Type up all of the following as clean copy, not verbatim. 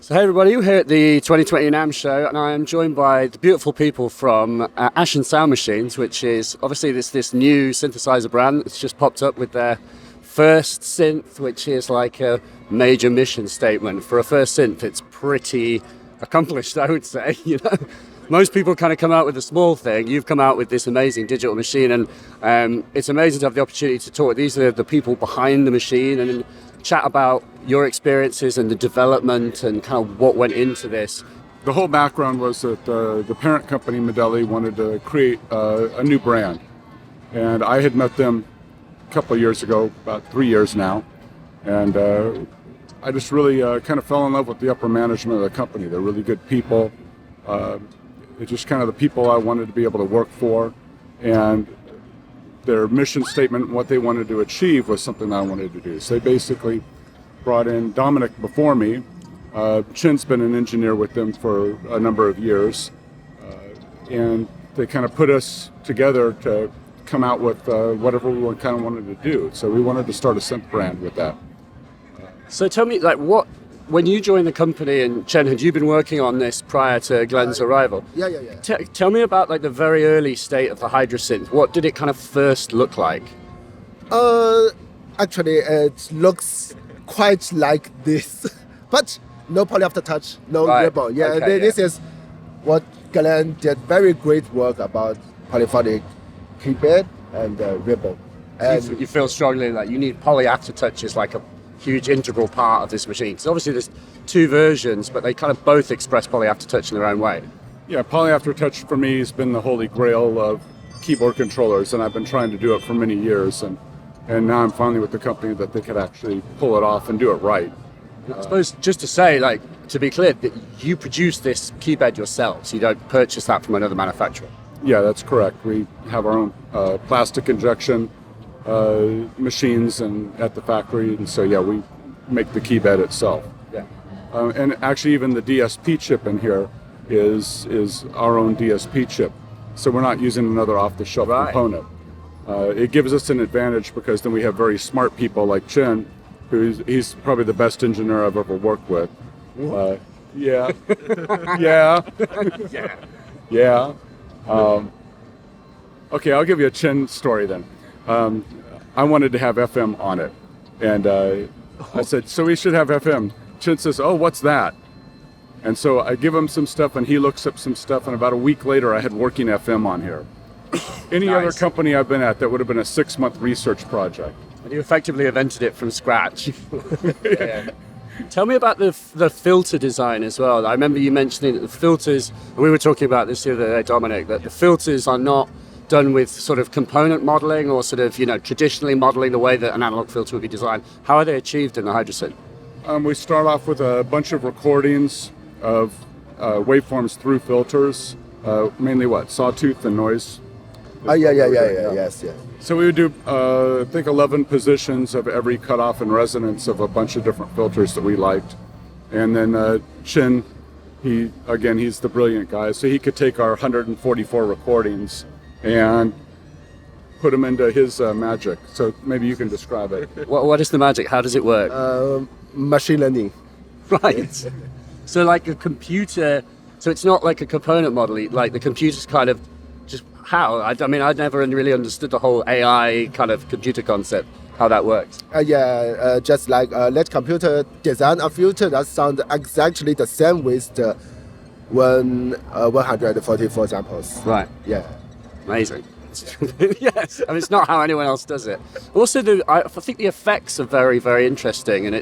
So hey everybody, we're here at the 2020 NAMM show and I am joined by the beautiful people from Ashen Sound Machines, which is obviously this new synthesizer brand that's just popped up with their first synth, which is like a major mission statement. For a first synth, it's pretty accomplished, I would say. Most people kind of come out with a small thing. You've come out with this amazing digital machine, and it's amazing to have the opportunity to talk. These are the people behind the machine and chat about your experiences and the development and kind of what went into this. The whole background was that the parent company, Medeli, wanted to create a new brand. And I had met them a couple of years ago, about 3 years now. And I just really kind of fell in love with the upper management of the company. They're really good people. It's just kind of the people I wanted to be able to work for. And their mission statement and what they wanted to achieve was something I wanted to do. So they basically brought in Dominic before me. Chin's been an engineer with them for a number of years. And they kind of put us together to come out with whatever we kind of wanted to do. So we wanted to start a synth brand with that. So tell me, when you joined the company, and Chen, had you been working on this prior to Glenn's arrival? Yeah. Tell me about the very early state of the Hydrasynth. What did it kind of first look like? Actually, it looks quite like this, but no poly aftertouch, no Reverb. This is what Glenn did very great work about polyphonic KeyBat and Reverb. And you feel strongly that you need poly aftertouch as like a huge integral part of this machine. So obviously there's two versions, but they kind of both express poly aftertouch in their own way. Yeah, poly aftertouch for me has been the holy grail of keyboard controllers, and I've been trying to do it for many years, and now I'm finally with the company that they could actually pull it off and do it right. I suppose just to say, to be clear, that you produce this KeyBat yourselves. You don't purchase that from another manufacturer. Yeah, that's correct. We have our own plastic injection machines and at the factory, and so yeah, we make the KeyBat itself. Yeah. And actually, even the DSP chip in here is our own DSP chip, so we're not using another off-the-shelf component. It gives us an advantage because then we have very smart people like Chen, he's probably the best engineer I've ever worked with. Yeah. Okay, I'll give you a Chen story then. I wanted to have FM on it, and I said, so we should have FM. Chen says, oh, what's that? And so I give him some stuff, and he looks up some stuff, and about a week later, I had working FM on here. Any other company I've been at, that would have been a 6-month research project. And you effectively invented it from scratch. Yeah. Tell me about the filter design as well. I remember you mentioning that the filters, and we were talking about this the other day, Dominic, that the filters are not done with sort of component modeling or sort of, traditionally modeling the way that an analog filter would be designed. How are they achieved in the Hydrasynth? We start off with a bunch of recordings of waveforms through filters, mainly sawtooth and noise. Yes. So we would do, I think, 11 positions of every cutoff and resonance of a bunch of different filters that we liked. And then Chin, he's the brilliant guy, so he could take our 144 recordings and put them into his magic. So maybe you can describe it. What is the magic? How does it work? Machine learning. Right. So like a computer, so it's not like a component model, like the computer's kind of just how? I mean, I'd never really understood the whole AI kind of computer concept, how that works. Just like let computer design a filter that sounds exactly the same with the 144 examples. Right. Yeah. Amazing. Yes, I mean, it's not how anyone else does it. Also, I think the effects are very, very interesting, and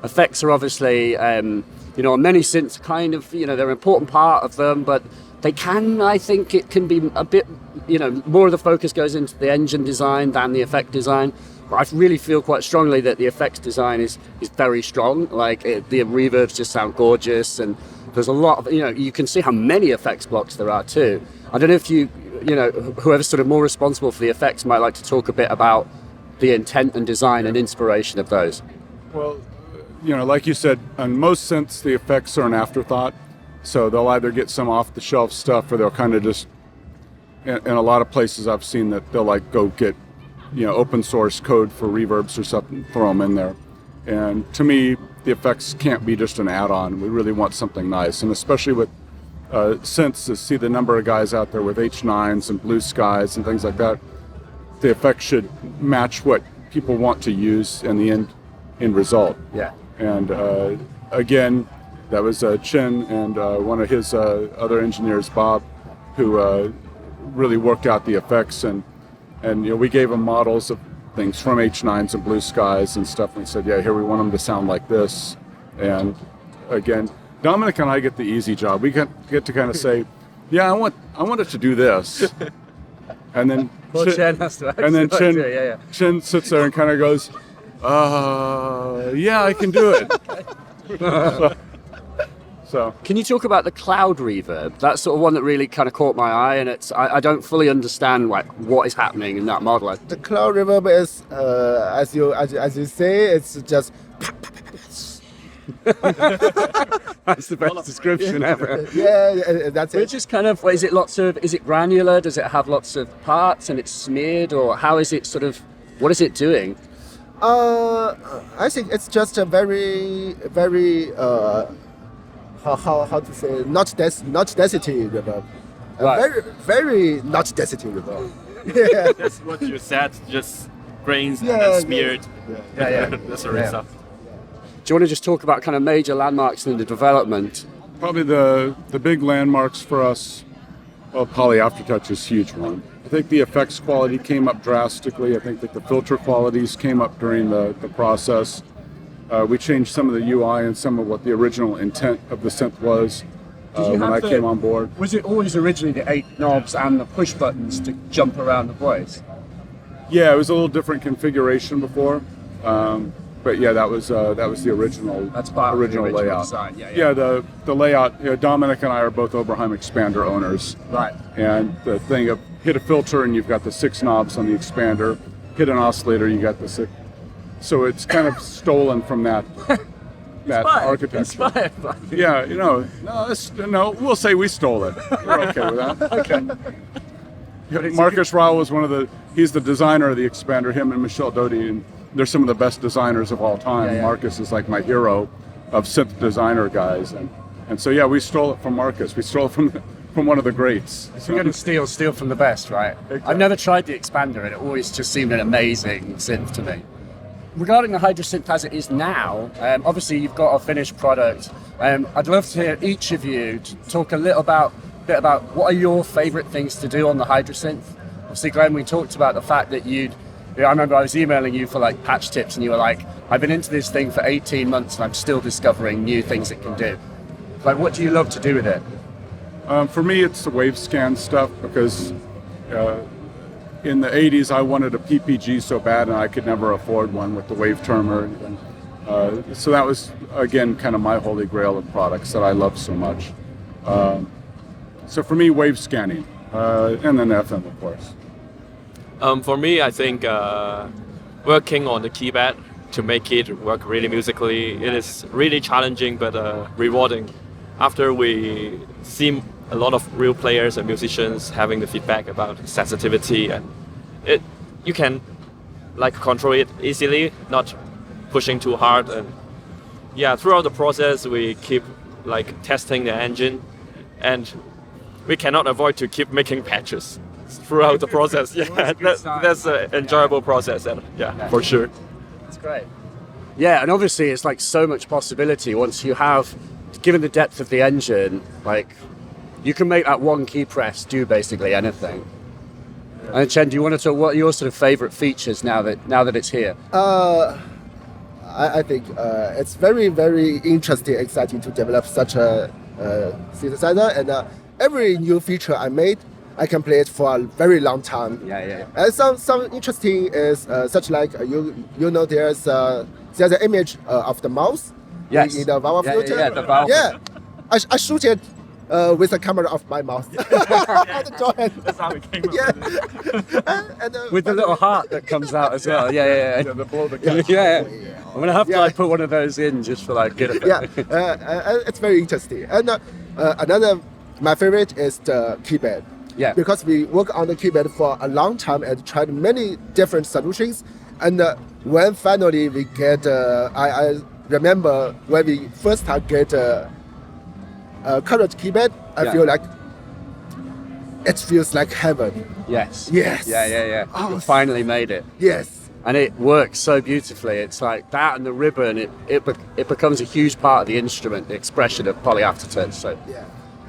effects are obviously, on many synths, kind of, they're an important part of them, but they can, I think it can be a bit, more of the focus goes into the engine design than the effect design. But I really feel quite strongly that the effects design is very strong. The reverbs just sound gorgeous, and there's a lot of, you can see how many effects blocks there are too. I don't know if whoever's sort of more responsible for the effects might like to talk a bit about the intent and design and inspiration of those. Well, like you said, on most synths, the effects are an afterthought. So they'll either get some off-the-shelf stuff, or they'll kind of just, in a lot of places I've seen that they'll go get, open source code for reverbs or something, throw them in there. And to me, the effects can't be just an add-on. We really want something nice, and especially with synths, to see the number of guys out there with H9s and blue skies and things like that, the effects should match what people want to use in the end result. Yeah. And again, that was Chin and one of his other engineers, Bob, who really worked out the effects, and we gave them models of things from H9s and blue skies and stuff, and we said, yeah, here we want them to sound like this. And again, Dominic and I get the easy job. We get to kind of say, yeah, I want it to do this. And then Chen has to Chen sits there and kind of goes, yeah, I can do it. So. Can you talk about the cloud reverb? That's sort of one that really kind of caught my eye, and I don't fully understand what is happening in that model. The cloud reverb is, as you say, it's just. That's the best description ever. Yeah, that's it. It's just kind of, is it granular? Does it have lots of parts and it's smeared, or how is it what is it doing? I think it's just a very how to say, not density reverb. Right. Very not density reverb. Yeah. That's what you said, just grains and then smeared. Yeah. That's the result. Do you want to just talk about kind of major landmarks in the development? Probably the big landmarks for us, well, Poly Aftertouch is a huge one. I think the effects quality came up drastically. I think that the filter qualities came up during the process. We changed some of the UI and some of what the original intent of the synth was when I came on board. Was it always originally the 8 knobs and the push buttons to jump around the voice? Yeah, it was a little different configuration before. But yeah, that was the original. That's part original of the original layout. design. Yeah. The layout. Dominic and I are both Oberheim expander owners. Right. And the thing of hit a filter and you've got the 6 knobs on the expander. Hit an oscillator, you got the 6. So it's kind of stolen from that architecture. Inspired by it. Yeah, no, we'll say we stole it. We're okay with that. Okay. Marcus Rao was he's the designer of the expander, him and Michel Doty, and they're some of the best designers of all time. Yeah. Marcus is like my hero of synth designer guys. And so, yeah, we stole it from Marcus. We stole it from one of the greats. So you're going to steal from the best, right? Exactly. I've never tried the expander, and it always just seemed an amazing synth to me. Regarding the Hydrasynth as it is now, obviously you've got a finished product. I'd love to hear each of you to talk a bit about what are your favourite things to do on the Hydrasynth. Obviously, Glenn, we talked about the fact that I remember I was emailing you for patch tips, and you were like, I've been into this thing for 18 months and I'm still discovering new things it can do. What do you love to do with it? For me, it's the wave scan stuff, because in the 80s, I wanted a PPG so bad, and I could never afford one with the wave termer. So that was, again, kind of my holy grail of products that I love so much. So for me, wave scanning, and then FM, of course. For me, I think working on the KeyBat to make it work really musically, it is really challenging but rewarding. After we see a lot of real players and musicians having the feedback about sensitivity, and you can control it easily, not pushing too hard. And yeah, throughout the process we keep testing the engine, and we cannot avoid to keep making patches throughout the process. Yeah, that's an enjoyable process, and yeah, for sure. That's great. Yeah, and obviously it's so much possibility once you have, given the depth of the engine, you can make that one key press do basically anything. And Chen, do you want to talk, what are your sort of favorite features now that it's here? I think it's very, very interesting, exciting to develop such a synthesizer, and every new feature I made, I can play it for a very long time. Yeah. And some interesting is such there's an image of the mouse. Yes. In the Valve filter. Yeah, the Valve. Yeah, I shoot it with the camera of my mouth. That's how it came up. And, with the little heart that comes out as well. Yeah. Yeah. I'm gonna have to put one of those in just for get a bit. Yeah, it's very interesting. And another, my favorite is the KeyBat. Yeah. Because we work on the KeyBat for a long time and tried many different solutions, and when finally we get, remember when we first target current KeyBat, I feel like it feels like heaven. Yes. Yes. Yeah. Oh, You finally made it. Yes. And it works so beautifully. It's like that and the ribbon, it becomes a huge part of the instrument, the expression of poly aftertouch. So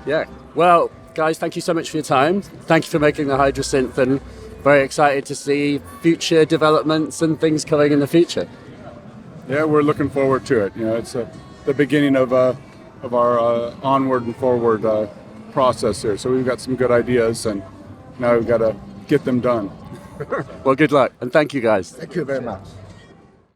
yeah. Well, guys, thank you so much for your time. Thank you for making the Hydrasynth, and very excited to see future developments and things coming in the future. Yeah, we're looking forward to it. You know, it's the beginning of our onward and forward process here. So we've got some good ideas, and now we've got to get them done. Well, good luck, and thank you guys. Thank you very much.